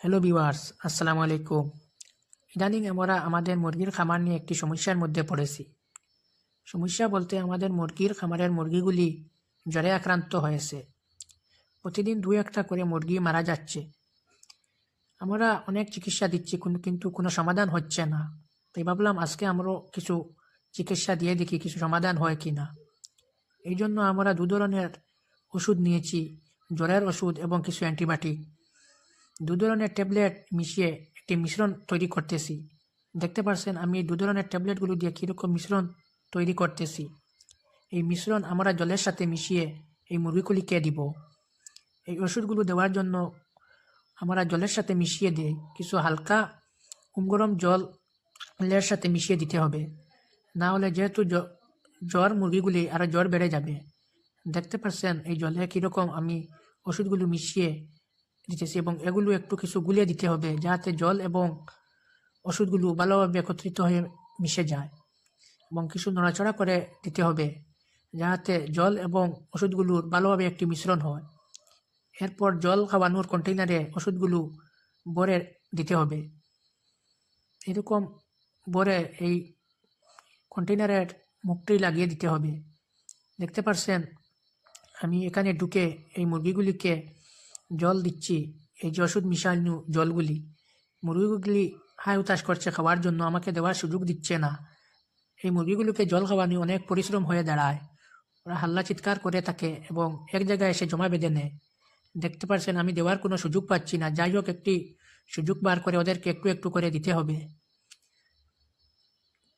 Hello viewers, আসসালামু আলাইকুম। ইদানিং আমরা আমাদের মুরগির খামার নিয়ে একটি সমস্যার মধ্যে পড়েছি। সমস্যা বলতে আমাদের মুরগির খামারের মুরগিগুলি জ্বরে আক্রান্ত হয়েছে। প্রতিদিন দু একটা করে মুরগি মারা যাচ্ছে। আমরা অনেক চিকিৎসা দিচ্ছি কিন্তু কোনো সমাধান হচ্ছে না। তাই ভাবলাম আজকে আমরাও কিছু চিকিৎসা দিয়ে দেখি কিছু সমাধান হয় কি না। এই জন্য আমরা দু ধরনের ওষুধ নিয়েছি, জ্বরের ওষুধ এবং কিছু অ্যান্টিবায়োটিক। দু ধরনের ট্যাবলেট মিশিয়ে একটি মিশ্রণ তৈরি করতেছি। দেখতে পাচ্ছেন আমি দু ধরনের ট্যাবলেটগুলো দিয়ে কীরকম মিশ্রণ তৈরি করতেছি। এই মিশ্রণ আমরা জলের সাথে মিশিয়ে এই মুরগিগুলিকে দিব। এই ওষুধগুলো দেওয়ার জন্য আমরা জলের সাথে মিশিয়ে দিই, কিছু হালকা গরম জলের সাথে মিশিয়ে দিতে হবে। না হলে যেহেতু জ্বর মুরগিগুলি আরও জ্বর বেড়ে যাবে। দেখতে পাচ্ছেন এই জলে কীরকম আমি ওষুধগুলো মিশিয়ে দিতেছি এবং এগুলো একটু কিছু গুলিয়ে দিতে হবে যাতে জল এবং ওষুধগুলো ভালোভাবে একত্রিত হয়ে মিশে যায়, এবং কিছু নড়াচড়া করে দিতে হবে যাতে জল এবং ওষুধগুলোর ভালোভাবে একটি মিশ্রণ হয়। এরপর জল খাওয়ানোর কন্টেইনারে ওষুধগুলো ভরে দিতে হবে। এরকম ভরে এই কন্টেইনারের মুখটি লাগিয়ে দিতে হবে। দেখতে পাচ্ছেন আমি এখানে ঢুকে এই মুরগিগুলিকে জল দিচ্ছি। এই যে ওষুধ মিশানো জলগুলি মুরগিগুলি হাই উতাশ করছে খাওয়ার জন্য, আমাকে দেওয়ার সুযোগ দিচ্ছে না। এই মুরগিগুলোকে জল খাওয়ানো অনেক পরিশ্রম হয়ে দাঁড়ায়। ওরা হাল্লা চিৎকার করে থাকে এবং এক জায়গায় এসে জমা বেঁধে নেয়। দেখতে পাচ্ছেন আমি দেওয়ার কোনো সুযোগ পাচ্ছি না। যাই হোক, একটি সুযোগ বার করে ওদেরকে একটু একটু করে দিতে হবে,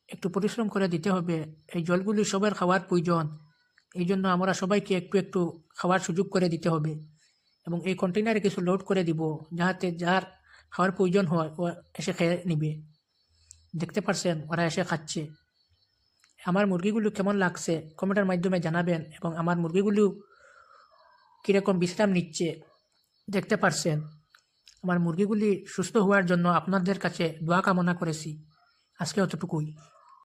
একটু পরিশ্রম করে দিতে হবে। এই জলগুলি সবার খাওয়ার প্রয়োজন, এই জন্য আমরা সবাইকে একটু একটু খাওয়ার সুযোগ করে দিতে হবে এবং এই কন্টেইনারে কিছু লোড করে দিব যাতে যার খাওয়ার প্রয়োজন হয় ও এসে খেয়ে নিবে। দেখতে পাচ্ছেন ওরা এসে খাচ্ছে। আমার মুরগিগুলো কেমন লাগছে কমেন্টের মাধ্যমে জানাবেন, এবং আমার মুরগিগুলো কীরকম বিশ্রাম নিচ্ছে দেখতে পাচ্ছেন। আমার মুরগিগুলি সুস্থ হওয়ার জন্য আপনাদের কাছে দোয়া কামনা করেছি। আজকে অতটুকুই।